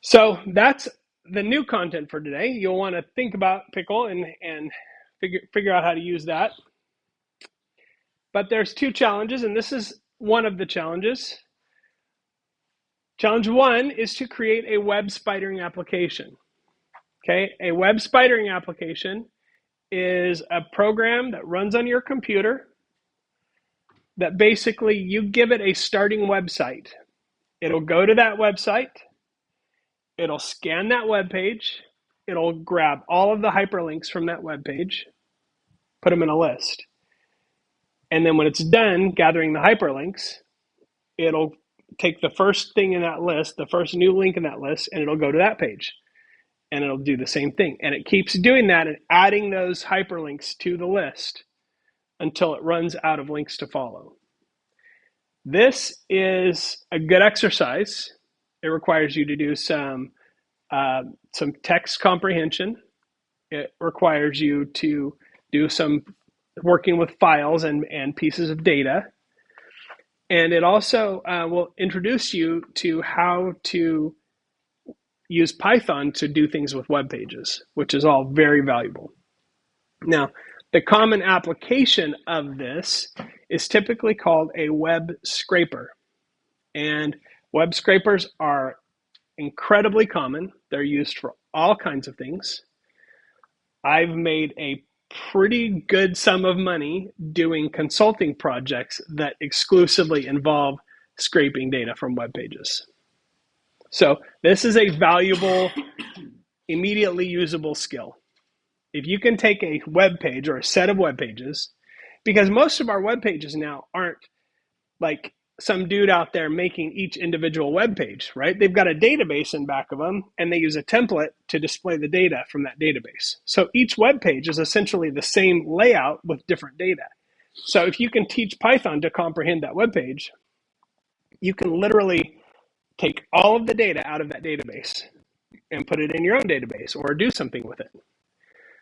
So that's the new content for today. You'll want to think about Pickle and figure out how to use that. But there's two challenges, and this is one of the challenges. Challenge one is to create a web spidering application. Okay, a web spidering application is a program that runs on your computer that basically you give it a starting website. It'll go to that website, it'll scan that web page, it'll grab all of the hyperlinks from that web page, put them in a list. And then when it's done gathering the hyperlinks, it'll take the first thing in that list, the first new link in that list, and it'll go to that page. And it'll do the same thing. And it keeps doing that and adding those hyperlinks to the list until it runs out of links to follow. This is a good exercise. It requires you to do some text comprehension. It requires you to do some working with files and pieces of data. And it also will introduce you to how to use Python to do things with web pages, which is all very valuable. Now, the common application of this is typically called a web scraper. And web scrapers are incredibly common. They're used for all kinds of things. I've made a pretty good sum of money doing consulting projects that exclusively involve scraping data from web pages. So this is a valuable, immediately usable skill. If you can take a web page or a set of web pages, because most of our web pages now aren't like some dude out there making each individual web page, right? They've got a database in back of them, and they use a template to display the data from that database. So each web page is essentially the same layout with different data. So if you can teach Python to comprehend that web page, you can literally take all of the data out of that database and put it in your own database or do something with it.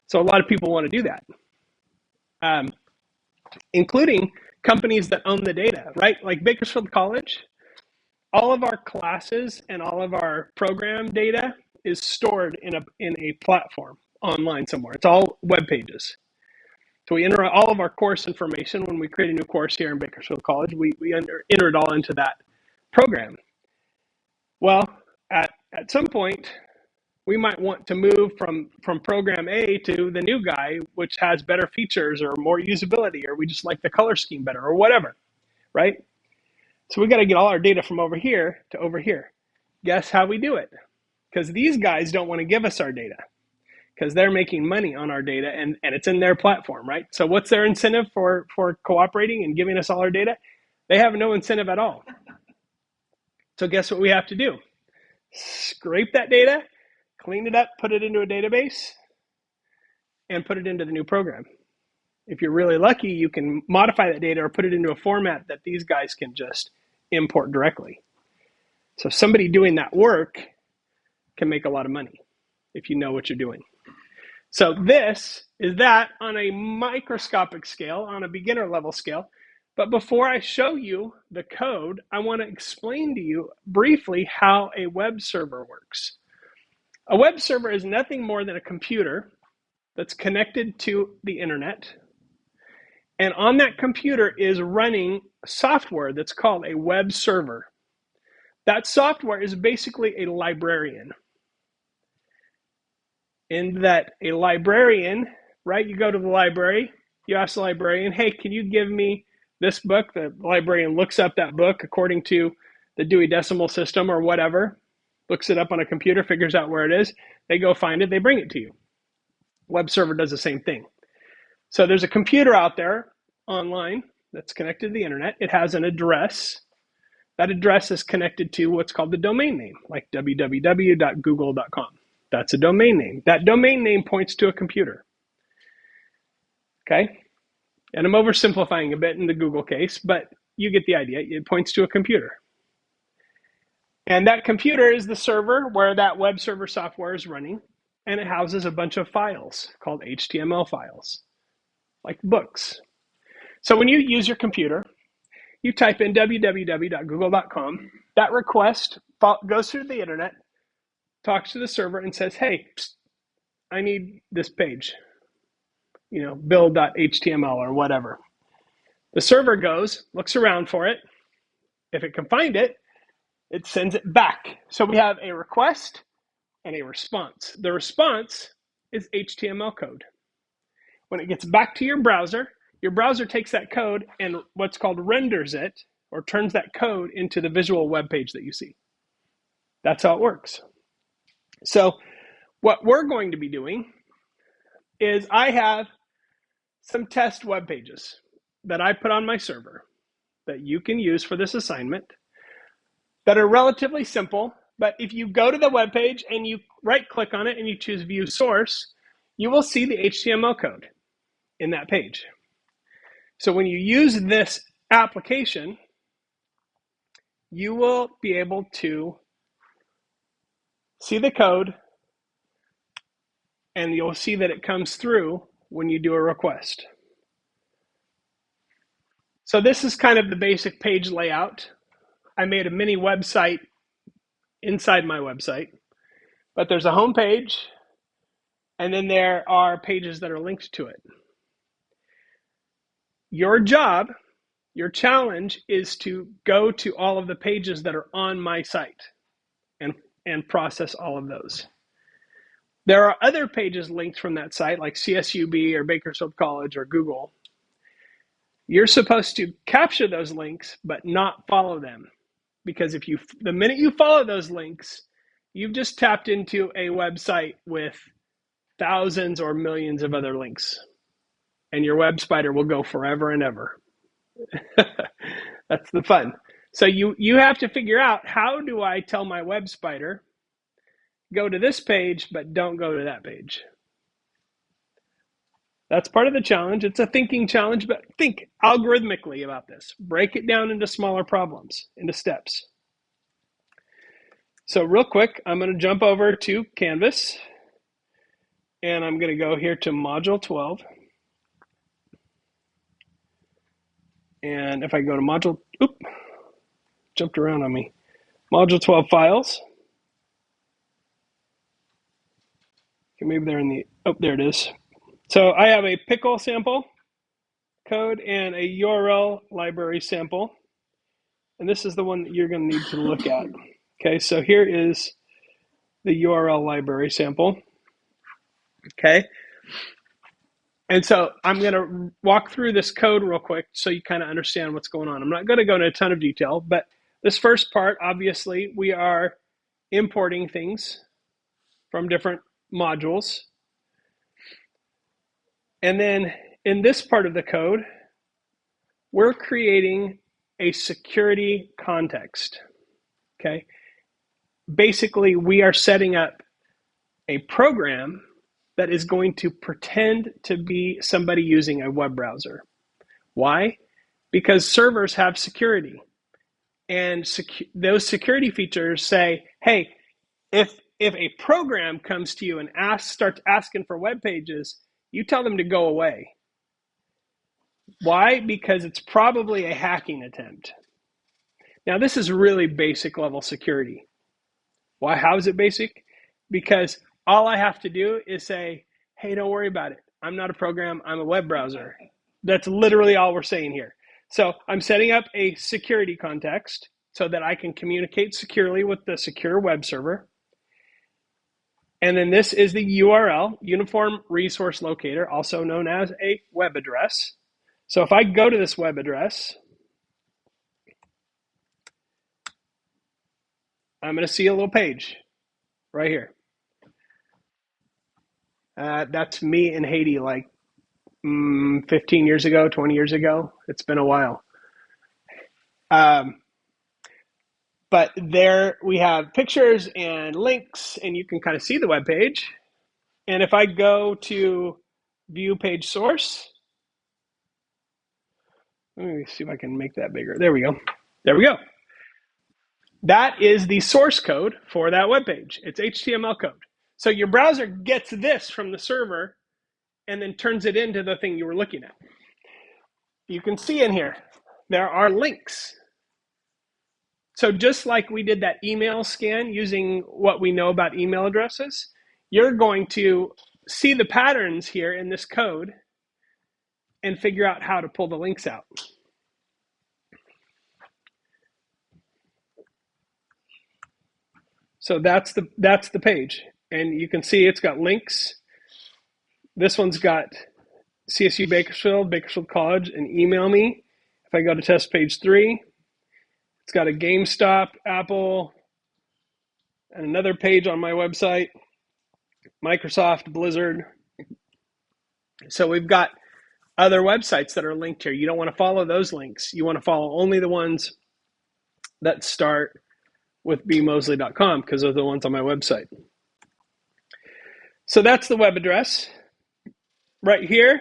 So a lot of people want to do that, including companies that own the data, right? Like Bakersfield College, all of our classes and all of our program data is stored in a platform online somewhere. It's all web pages. So we enter all of our course information when we create a new course here in Bakersfield College. We enter it all into that program. Well, at some point, we might want to move from program A to the new guy, which has better features or more usability, or we just like the color scheme better or whatever, right? So we got to get all our data from over here to over here. Guess how we do it? Because these guys don't want to give us our data because they're making money on our data and it's in their platform, right? So what's their incentive for cooperating and giving us all our data? They have no incentive at all. So guess what we have to do? Scrape that data, clean it up, put it into a database, and put it into the new program. If you're really lucky, you can modify that data or put it into a format that these guys can just import directly. So somebody doing that work can make a lot of money if you know what you're doing. So this is that on a microscopic scale, on a beginner level scale. But before I show you the code, I want to explain to you briefly how a web server works. A web server is nothing more than a computer that's connected to the internet. And on that computer is running software that's called a web server. That software is basically a librarian. In that a librarian, right, you go to the library, you ask the librarian, hey, can you give me this book? The librarian looks up that book according to the Dewey Decimal System or whatever, looks it up on a computer, figures out where it is, they go find it, they bring it to you. Web server does the same thing. So there's a computer out there online that's connected to the internet. It has an address. That address is connected to what's called the domain name, like www.google.com. That's a domain name. That domain name points to a computer. Okay? And I'm oversimplifying a bit in the Google case, but you get the idea. It points to a computer. And that computer is the server where that web server software is running, and it houses a bunch of files called HTML files, like books. So when you use your computer, you type in www.google.com. That request goes through the internet, talks to the server and says, hey, psst, I need this page, build.html or whatever. The server goes, looks around for it. If it can find it, it sends it back. So we have a request and a response. The response is HTML code. When it gets back to your browser takes that code and what's called renders it, or turns that code into the visual web page that you see. That's how it works. So what we're going to be doing is I have some test web pages that I put on my server that you can use for this assignment that are relatively simple. But if you go to the web page and you right click on it and you choose view source, you will see the HTML code in that page. So when you use this application, you will be able to see the code and you'll see that it comes through when you do a request. So this is kind of the basic page layout. I made a mini website inside my website, but there's a home page and then there are pages that are linked to it. Your job, your challenge is to go to all of the pages that are on my site and process all of those. There are other pages linked from that site like CSUB or Bakersfield College or Google. You're supposed to capture those links but not follow them, because the minute you follow those links, you've just tapped into a website with thousands or millions of other links, and your web spider will go forever and ever. That's the fun. So you have to figure out, how do I tell my web spider, go to this page, but don't go to that page? That's part of the challenge. It's a thinking challenge, but think algorithmically about this. Break it down into smaller problems, into steps. So real quick, I'm going to jump over to Canvas, and I'm going to go here to Module 12. And if I go to jumped around on me. Module 12 files. Okay, maybe they're in the, there it is. So I have a pickle sample code and a URL library sample. And this is the one that you're going to need to look at. Okay, so here is the URL library sample. Okay. And so I'm going to walk through this code real quick so you kind of understand what's going on. I'm not going to go into a ton of detail, but this first part, obviously, we are importing things from different modules. And then in this part of the code, we're creating a security context. Okay. Basically, we are setting up a program that is going to pretend to be somebody using a web browser. Why? Because servers have security. And those security features say, hey, if a program comes to you and starts asking for web pages, you tell them to go away. Why? Because it's probably a hacking attempt. Now, this is really basic level security. Why? How is it basic? Because all I have to do is say, hey, don't worry about it. I'm not a program. I'm a web browser. That's literally all we're saying here. So I'm setting up a security context so that I can communicate securely with the secure web server. And then this is the URL, Uniform Resource Locator, also known as a web address. So if I go to this web address, I'm going to see a little page right here. That's me in Haiti like 15 years ago, 20 years ago. It's been a while. But there we have pictures and links, and you can kind of see the web page. And if I go to view page source, let me see if I can make that bigger. There we go. There we go. That is the source code for that web page. It's HTML code. So your browser gets this from the server and then turns it into the thing you were looking at. You can see in here, there are links. So just like we did that email scan using what we know about email addresses, you're going to see the patterns here in this code and figure out how to pull the links out. So that's the page. And you can see it's got links. This one's got CSU Bakersfield, Bakersfield College, and email me. If I go to test page 3, it's got a GameStop, Apple, and another page on my website, Microsoft, Blizzard. So we've got other websites that are linked here. You don't want to follow those links. You want to follow only the ones that start with bmosley.com because those are the ones on my website. So that's the web address. Right here,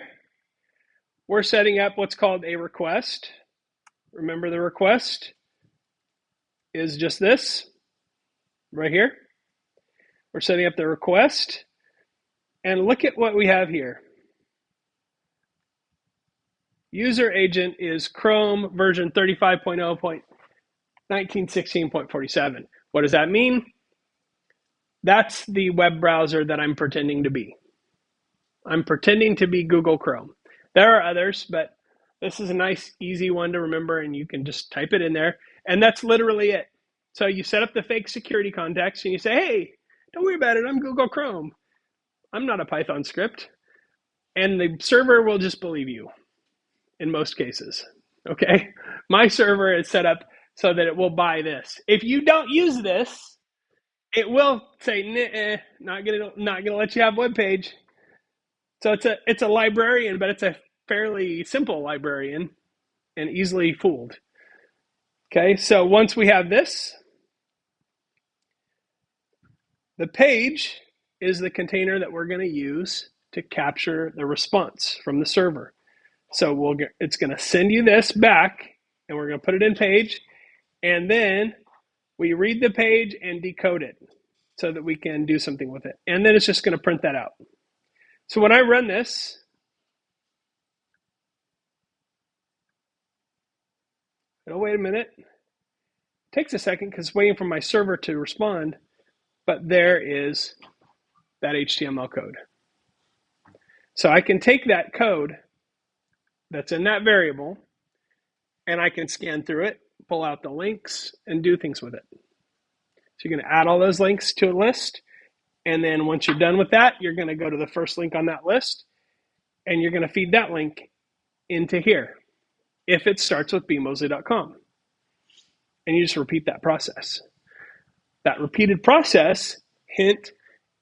we're setting up what's called a request. Remember, the request is just this right here. We're setting up the request, and look at what we have here. User agent is Chrome version 35.0.1916.47. What does that mean? That's the web browser that I'm pretending to be. I'm pretending to be Google Chrome. There are others, but this is a nice, easy one to remember, and you can just type it in there, and that's literally it. So you set up the fake security context, and you say, hey, don't worry about it, I'm Google Chrome. I'm not a Python script. And the server will just believe you in most cases, okay? My server is set up so that it will buy this. If you don't use this, it will say, nah, not gonna let you have a web page. So it's a librarian, but it's a fairly simple librarian and easily fooled. Okay, so once we have this, the page is the container that we're going to use to capture the response from the server. So it's going to send you this back, and we're going to put it in page, and then we read the page and decode it so that we can do something with it. And then it's just going to print that out. So when I run this, oh, wait a minute. It takes a second because it's waiting for my server to respond, but there is that HTML code. So I can take that code that's in that variable, and I can scan through it, pull out the links, and do things with it. So you're going to add all those links to a list, and then once you're done with that, you're going to go to the first link on that list, and you're going to feed that link into here if it starts with bmosley.com. And you just repeat that process. That repeated process, hint,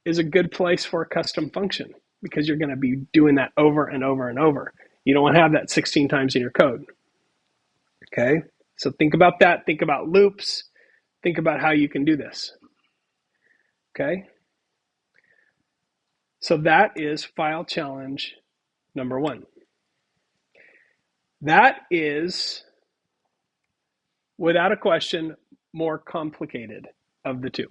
is a good place for a custom function because you're going to be doing that over and over and over. You don't want to have that 16 times in your code. Okay, so think about that. Think about loops. Think about how you can do this. Okay, so that is file challenge number 1. That is, without a question, more complicated of the two.